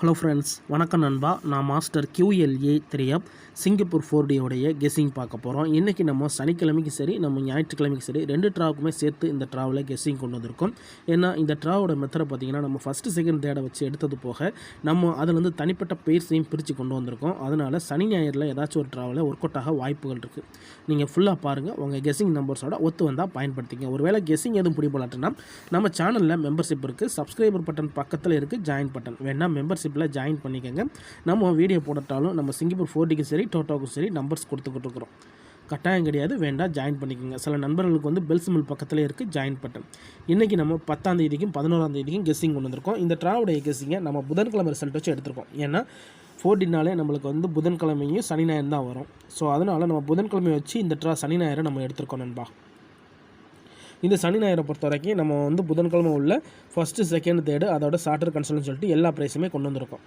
Hello friends, வணக்கம் நண்பா. நான் மாஸ்டர் QLA3 சிங்கப்பூர் 4D உடைய கெஸ்ஸிங் பார்க்க போகிறோம். இன்றைக்கி நம்ம சனிக்கிழமைக்கு சரி, நம்ம ஞாயிற்றுக்கிழமைக்கு சரி, 2 ட்ராவுக்குமே சேர்த்து இந்த ட்ராவில் கெஸ்ஸிங் கொண்டு வந்திருக்கோம். ஏன்னா இந்த ட்ராவோட மெத்தடை பார்த்திங்கன்னா நம்ம ஃபஸ்ட்டு செகண்ட் தேர்டை வச்சு எடுத்தது போக நம்ம அதில் வந்து தனிப்பட்ட பேர்ஸையும் பிரித்து கொண்டு வந்திருக்கோம். அதனால் சனி ஞாயிறில் ஏதாச்சும் ஒரு ட்ராவில் ஒர்க் அவுட் ஆக வாய்ப்புகள் இருக்குது. நீங்கள் ஃபுல்லாக பாருங்கள், உங்கள் கெஸ்ஸிங் நம்பர்ஸோட ஒத்து வந்தால் பயன்படுத்திங்க. ஒருவேளை கெஸ்ஸிங் எதுவும் பிடிபடலன்னா நம்ம சேனலில் மெம்பர்ஷிப் இருக்குது, சப்ஸ்கிரைபர் பட்டன் பக்கத்தில் இருக்குது, ஜாயின் பட்டன் வேணால் மெம்பர்ஷிப்பில் ஜாயின் பண்ணிக்கோங்க. நம்ம வீடியோ போட்டாலும் நம்ம சிங்கப்பூர் 4Dக்கும் சரி டோட்டோக்கும் சரி நம்பர்ஸ் கொடுத்துக்கிட்டு இருக்கிறோம். கட்டாயம் கிடையாது, வேண்டாம் ஜாயின் பண்ணிக்கோங்க. சில நண்பர்களுக்கு வந்து பெல் சிம்பிள் பக்கத்தில் இருக்குது, ஜாயின் பட்டன். இன்றைக்கி நம்ம 10ஆம் தேதிக்கும் 11ஆம் தேதிக்கும் கெஸ்ஸிங் கொண்டு வந்திருக்கோம். இந்த ட்ராவுடைய கெஸ்ஸிங்கை நம்ம புதன்கிழமை ரிசல்ட் வச்சு எடுத்திருக்கோம். ஏன்னா 4Dனாலே நம்மளுக்கு வந்து புதன்கிழமையும் சனி ஞாயிறு தான் வரும். ஸோ அதனால் நம்ம புதன்கிழமையை வச்சு இந்த ட்ரா சனி ஞாயிறை நம்ம எடுத்திருக்கோம் நண்பா. இந்த சனி ஞாயிறை பொறுத்த வரைக்கும் நம்ம வந்து புதன்கிழமை உள்ள ஃபஸ்ட்டு செகண்ட் தேர்டு அதோட சார்ட்டர் கன்சல்ட்னு சொல்லிட்டு எல்லா ப்ரைஸுமே கொண்டு வந்திருக்கோம்.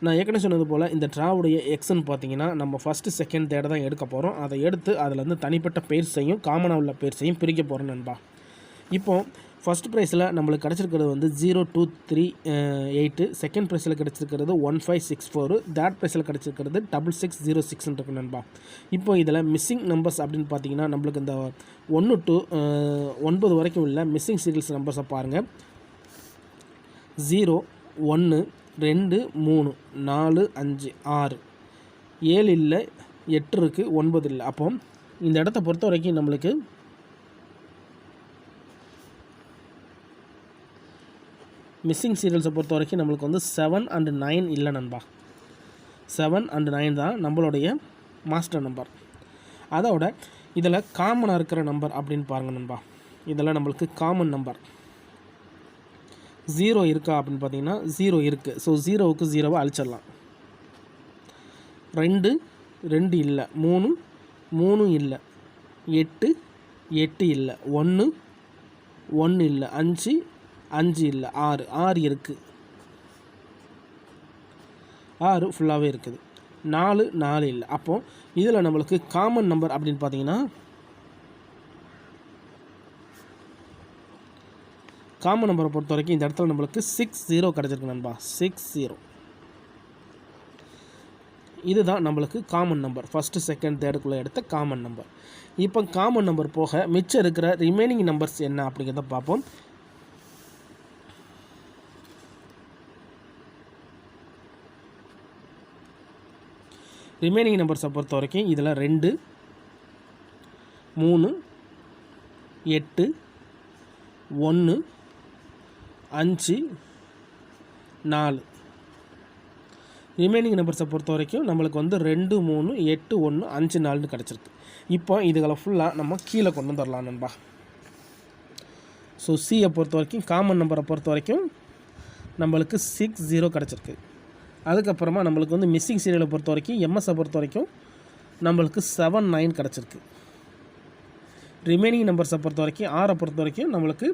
நான் ஏற்கனவே சொன்னது போல் இந்த ட்ராவுடைய எக்ஸ்ன்னு பார்த்தீங்கன்னா நம்ம ஃபஸ்ட்டு செகண்ட் தேர்டை தான் எடுக்க போகிறோம். அதை எடுத்து அதில் வந்து தனிப்பட்ட பேர்ஸையும் காமனாக உள்ள பேர்ஸையும் பிரிக்க போகிறோம் நண்பா. இப்போது ஃபஸ்ட் ப்ரைஸில் நம்மளுக்கு கிடச்சிருக்கிறது வந்து 0238, செகண்ட் ப்ரைஸில் கிடச்சிருக்கிறது 1564, தேர்ட் ப்ரைஸில் கிடச்சிருக்கிறது 6606 இருக்கு நண்பா. இப்போ இதில் மிஸ்ஸிங் நம்பர்ஸ் அப்படின்னு பார்த்தீங்கன்னா நம்மளுக்கு இந்த 1 to 9 வரைக்கும் உள்ள மிஸ்ஸிங் சீரியல்ஸ் நம்பர்ஸை பாருங்கள். 0, 1, 2, 3, 4, 5, 6, 7 இல்லை, 8 இருக்குது, 9 இல்லை. அப்போ இந்த இடத்த பொறுத்த வரைக்கும் நம்மளுக்கு மிஸ்ஸிங் சீரியல்ஸை பொறுத்த வரைக்கும் நம்மளுக்கு வந்து 7 and 9 இல்லை நண்பா. 7 and 9 தான் நம்மளுடைய மாஸ்டர் நம்பர். அதோட இதில் காமனாக இருக்கிற நம்பர் அப்படின்னு பாருங்கள் நண்பா. இதில் நம்மளுக்கு காமன் நம்பர் 0 இருக்கா அப்படின்னு பார்த்தீங்கன்னா 0 இருக்குது. ஸோ 0க்கு 0வை அழிச்சிடலாம். 2 இல்லை, 3 இல்லை, 8 இல்லை, 1 இல்லை, 5 இல்லை, 6 இருக்குது, 6 ஃபுல்லாகவே இருக்குது, 4 இல்லை. அப்போது இதில் நம்மளுக்கு காமன் நம்பர் அப்படின்னு பார்த்தீங்கன்னா காமன் நம்பரை பொறுத்த வரைக்கும் இந்த இடத்துல நம்மளுக்கு 60 கிடச்சிருக்கு நண்பா. 60 இதுதான் நம்மளுக்கு காமன் நம்பர். ஃபஸ்ட்டு செகண்ட் தேர்டுக்குள்ளே எடுத்த காமன் நம்பர். இப்போ காமன் நம்பர் போக மிச்சம் இருக்கிற ரிமைனிங் நம்பர்ஸ் என்ன அப்படிங்கிறத பார்ப்போம். ரிமைனிங் நம்பர்ஸை பொறுத்த வரைக்கும் இதில் 2, 3, 8, 1, 5, 4 ரிமைனிங் நம்பர்ஸை பொறுத்த வரைக்கும் நம்மளுக்கு வந்து 2, 3, 8, 1, 5, 4 கிடச்சிருக்கு. இப்போ இதுகளை ஃபுல்லாக நம்ம கீழே கொண்டு வந்துடலாம் நண்பா. ஸோ சியை பொறுத்த வரைக்கும் காமன் நம்பரை பொறுத்த வரைக்கும் நம்மளுக்கு 60 கிடச்சிருக்கு. அதுக்கப்புறமா நம்மளுக்கு வந்து மிஸ்ஸிங் சீரியலை பொறுத்த வரைக்கும் எம்எஸ்ஸை பொறுத்த வரைக்கும் நம்மளுக்கு 79 கிடச்சிருக்கு. ரிமைனிங் நம்பர்ஸை பொறுத்த வரைக்கும் ஆரை பொறுத்த வரைக்கும் நம்மளுக்கு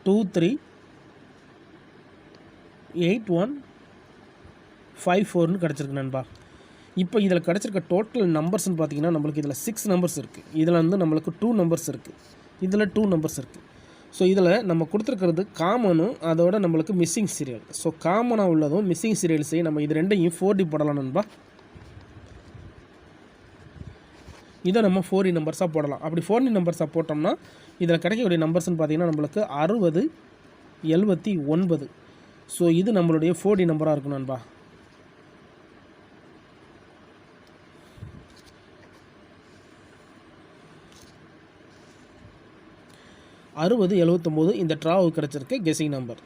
238154 கிடச்சிருக்கு நண்பா. இப்போ இதில் கிடச்சிருக்க டோட்டல் நம்பர்ஸ்ன்னு பார்த்தீங்கன்னா நம்மளுக்கு இதில் 6 நம்பர்ஸ் இருக்குது. இதில் வந்து நம்மளுக்கு 2 நம்பர்ஸ் இருக்குது, இதில் 2 நம்பர்ஸ் இருக்குது. ஸோ இதில் நம்ம கொடுத்துருக்கிறது காமனும் அதோட நம்மளுக்கு மிஸ்ஸிங் சீரியல். ஸோ காமனாக உள்ளதும் மிஸ்ஸிங் சீரியல்ஸையும் நம்ம இது ரெண்டையும் 4D போடலாம் நண்பா. இதை நம்ம 4D நம்பர்ஸாக போடலாம். அப்படி 4D நம்பர்ஸாக போட்டோம்னா இதில் கிடைக்கக்கூடிய நம்பர்ஸ்ன்னு பார்த்தீங்கன்னா நம்மளுக்கு 60, 79. ஸோ இது நம்மளுடைய 4D நம்பராக இருக்கும் நண்பா. அறுபது 79 இந்த ட்ராவுக்கு கிடச்சிருக்க கெஸ்ஸிங் நம்பர்.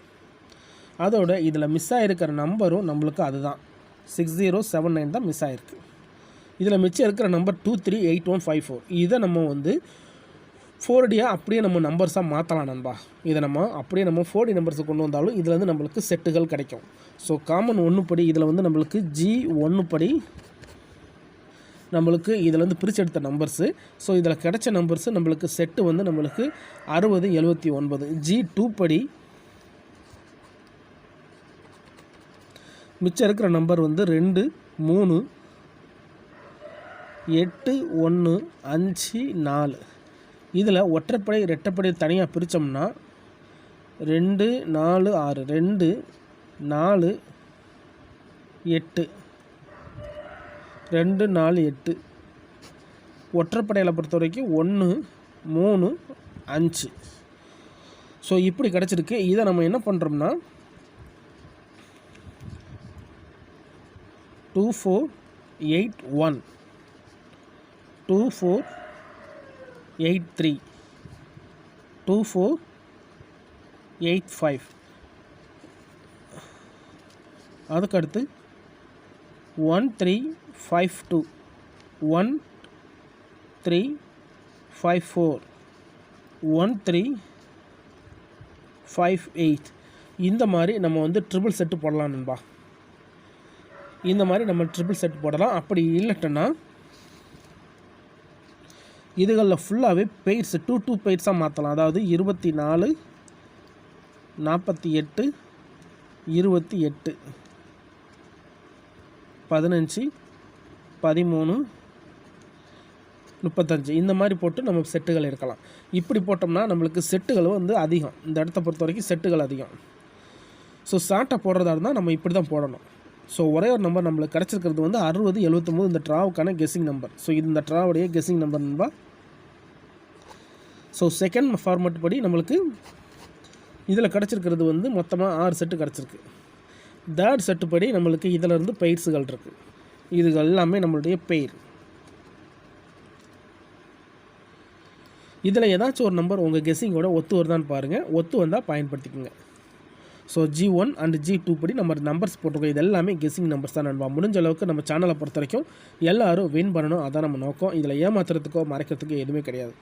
அதோட இதில் மிஸ் ஆகிருக்கிற நம்பரும் நம்மளுக்கு அதுதான் 6079 தான் மிஸ் ஆகிருக்கு. இதில் மிச்சம் இருக்கிற நம்பர் 238154. இதை நம்ம வந்து 4Dயாக அப்படியே நம்ம நம்பர்ஸாக மாற்றலாம் நண்பா. இதை நம்ம அப்படியே நம்ம 4D நம்பர்ஸை கொண்டு வந்தாலும் இதில் வந்து நம்மளுக்கு செட்டுகள் கிடைக்கும். ஸோ காமன் 1 படி இதில் வந்து நம்மளுக்கு G1 படி நம்மளுக்கு இதில் வந்து பிரித்து எடுத்த நம்பர்ஸு. ஸோ இதில் கிடைச்ச நம்பர்ஸு நம்மளுக்கு செட்டு வந்து நம்மளுக்கு 6079. G2 படி மிச்சம் இருக்கிற நம்பர் வந்து 2, 3, 8, 1, 5, 4. இதில் ஒற்றைப்படை ரெட்டைப்படை தனியாக பிரித்தோம்னா 2 4 6 2 4 8 2 4 8. ஒற்றைப்படையில் பொறுத்த வரைக்கும் 1 3 5. ஸோ இப்படி கிடச்சிருக்கு. இதை நம்ம என்ன பண்ணுறோம்னா 2 4 8 1 2 4 8 3 2 4 8 5. அதுக்கடுத்து 1 3 5 2 1 3 5 4 1 3 5 8. இந்த மாதிரி நம்ம வந்து ட்ரிபிள் செட்டு போடலாம் நண்பா. இந்த மாதிரி நம்ம ட்ரிபிள் செட் போடலாம். அப்படி இல்லைட்டனா இதுகளில் ஃபுல்லாகவே பெய்ட்ஸ் 2 2 பெய்ட்ஸாக மாற்றலாம். அதாவது 24 48 28 15 13 35 இந்த மாதிரி போட்டு நம்ம செட்டுகள் எடுக்கலாம். இப்படி போட்டோம்னா நம்மளுக்கு செட்டுகள் வந்து அதிகம். இந்த இடத்த பொறுத்த வரைக்கும் செட்டுகள் அதிகம். ஸோ ஷார்ட்டாக போடுறதா இருந்தால் நம்ம இப்படி தான் போடணும். ஸோ ஒரே ஒரு நம்பர் நம்மளுக்கு கிடச்சிருக்கிறது வந்து 60 79 இந்த ட்ராவுக்கான கெஸ்ஸிங் நம்பர். ஸோ இது இந்த ட்ராவுடைய கெஸ்ஸிங் நம்பர் நண்பா. ஸோ செகண்ட் ஃபார்மேட் படி நம்மளுக்கு இதில் கிடச்சிருக்கிறது வந்து மொத்தமாக 6 செட்டு கிடச்சிருக்கு. தேர்ட் செட்டு படி நம்மளுக்கு இதில் இருந்து பெய்ட்ஸுகள் இருக்குது. இதுகள் எல்லாமே நம்மளுடைய பெயர். இதில் ஏதாச்சும் ஒரு நம்பர் உங்கள் கெஸ்ஸிங்கோட ஒத்து வருதான்னு பாருங்கள். ஒத்து வந்தால் பயன்படுத்திக்கோங்க. ஸோ G1 அண்ட் G2 படி நம்ம நம்பர்ஸ் போட்டிருக்கோம். இது எல்லாமே கெஸ்ஸிங் நம்பர்ஸ் தான் நண்பா. முடிஞ்ச அளவுக்கு நம்ம சேனலை பொறுத்த வரைக்கும் எல்லோரும் வின் பண்ணணும், அதான் நம்ம நோக்கம். இதில் ஏமாத்துறதுக்கோ மறைக்கிறதுக்கோ எதுவுமே கிடையாது.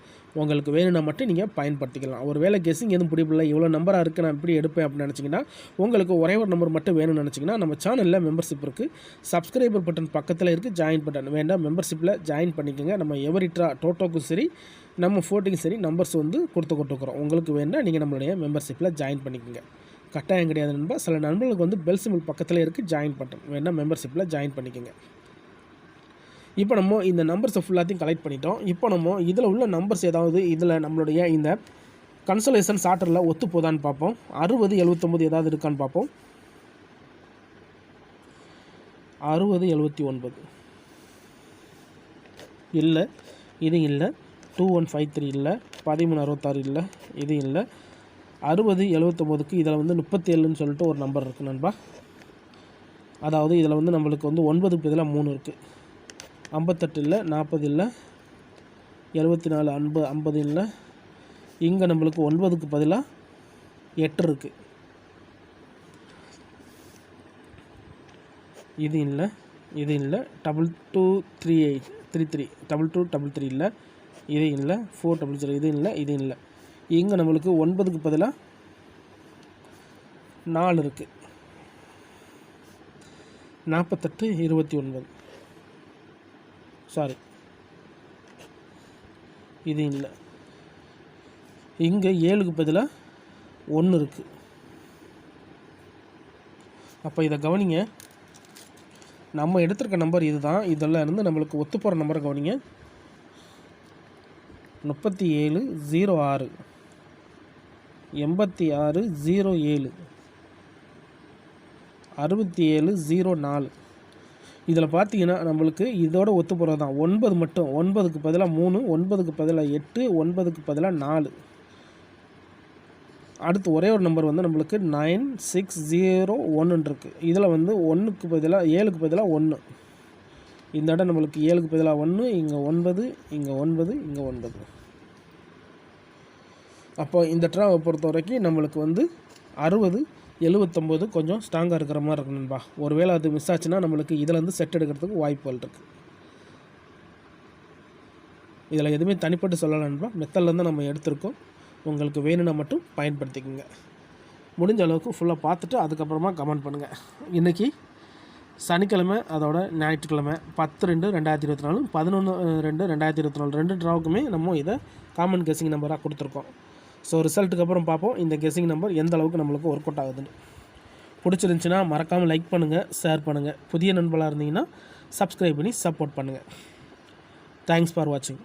உங்களுக்கு வேணும்னா மட்டும் நீங்கள் பயன்படுத்திக்கலாம். ஒரு வேளை கெஸ்ஸிங் எதுவும் பிடிப்பில்லை, இவ்வளோ நம்பராக இருக்குது நான் இப்படி எடுப்பேன் அப்படின்னு நினச்சிங்கன்னா, உங்களுக்கு ஒரே ஒரு நம்பர் மட்டும் வேணும்னு நினச்சிங்கன்னா நம்ம சேனலில் மெம்பர்ஷிப் இருக்குது. சப்ஸ்கிரைபர் பட்டன் பக்கத்தில் இருக்குது, ஜாயின் பட்டன் வேண்டாம், மெம்பர்ஷிப்பில் ஜாயின் பண்ணிக்கோங்க. நம்ம எவரி டோட்டோக்கும் சரி நம்ம ஃபோட்டோக்கும் சரி நம்பர்ஸ் வந்து கொடுத்துக்கிறோம். உங்களுக்கு வேணால் நீங்கள் நம்மளுடைய மெம்பர்ஷிப்பில் ஜாயின் பண்ணிக்கோங்க. கட்டாயம் கிடையாது நண்பா. சில நண்பர்களுக்கு வந்து பெல் சிம்பிள் பக்கத்தில் இருக்குது, ஜாயின் பட்டன் வேணால் மெம்பர்ஷிப்பில் ஜாயின் பண்ணிக்கோங்க. இப்போ நம்ம இந்த நம்பர்ஸை ஃபுல்லாத்தையும் கலெக்ட் பண்ணிட்டோம். இப்போ நம்ம இதில் உள்ள நம்பர்ஸ் ஏதாவது இதில் நம்மளுடைய இந்த கன்சலேஷன் சார்ட்டரில் ஒத்து போதான்னு பார்ப்போம். 60 79 ஏதாவது இருக்கான்னு பார்ப்போம். 60 79 இல்லை, இது இல்லை. 2153 இல்லை, 1366 இல்லை, இது இல்லை. 60 79க்கு இதில் வந்து 37ன்னு சொல்லிட்டு ஒரு நம்பர் இருக்குது நண்பா. அதாவது இதில் வந்து நம்மளுக்கு வந்து 9க்கு பதிலாக 3 இருக்குது. 58 இல்லை, 40 இல்லை, 74 50 இல்லை. இங்கே நம்மளுக்கு 9க்கு பதிலாக 8 இருக்குது. இது இல்லை, இது இல்லை. 2238 33 2233 இல்லை, இது இல்லை. 400 இது இல்லை, இது இல்லை. இங்கே நம்மளுக்கு 9க்கு பதிலாக 4 இருக்குது. 48 29 சாரி, இது இல்லை. இங்கே 7க்கு பதிலாக 1 இருக்குது. அப்போ இதை கவனிங்க. நம்ம எடுத்திருக்க நம்பர் இது தான். இதெல்லாம் இருந்து நம்மளுக்கு ஒத்து போகிற நம்பரை கவனிங்க. 37 06 86 07 67 04. இதில் பார்த்தீங்கன்னா நம்மளுக்கு இதோட ஒத்து போகிறது தான் 9 மட்டும். 9க்கு பதிலாக 3, 9க்கு பதிலாக 8, 9க்கு பதிலாக 4. அடுத்து ஒரே ஒரு நம்பர் வந்து நம்மளுக்கு 9601 இருக்குது. இதில் வந்து 1க்கு பதிலாக 7க்கு பதிலாக 1. இந்த இடம் நம்மளுக்கு 7க்கு பதிலாக 1, இங்கே 9, இங்கே 9, இங்கே 9. அப்போ இந்த ட்ராவை பொறுத்த வரைக்கும் நம்மளுக்கு வந்து 60 79 கொஞ்சம் ஸ்ட்ராங்காக இருக்கிற மாதிரி இருக்கு நண்பா. ஒருவேளை அது மிஸ் ஆச்சுன்னா நம்மளுக்கு இதில் வந்து செட் எடுக்கிறதுக்கு வாய்ப்புகள் இருக்குது. இதில் எதுவுமே தனிப்பட்டு சொல்லலை நண்பா. மெத்தட்லேருந்து நம்ம எடுத்திருக்கோம். உங்களுக்கு வேணும்னா மட்டும் பயன்படுத்திக்கோங்க. முடிஞ்ச அளவுக்கு ஃபுல்லாக பார்த்துட்டு அதுக்கப்புறமா கமெண்ட் பண்ணுங்கள். இன்றைக்கி சனிக்கிழமை, அதோட ஞாயிற்றுக்கிழமை 10/2/2024 11/2/2024 2 ட்ராவுக்குமே நம்ம இதை காமன் கெஸ்ஸிங் நம்பராக கொடுத்துருக்கோம். ஸோ ரிசல்ட்டுக்கு அப்புறம் பார்ப்போம் இந்த கெஸ்ஸிங் நம்பர் எந்த அளவுக்கு நம்மளுக்கு ஒர்க் அவுட் ஆகுதுன்னு. பிடிச்சிருந்துச்சின்னா மறக்காமல் லைக் பண்ணுங்கள், ஷேர் பண்ணுங்கள். புதிய நண்பர்களாக இருந்தீங்கன்னா சப்ஸ்கிரைப் பண்ணி சப்போர்ட் பண்ணுங்கள். தேங்க்ஸ் ஃபார் வாட்சிங்.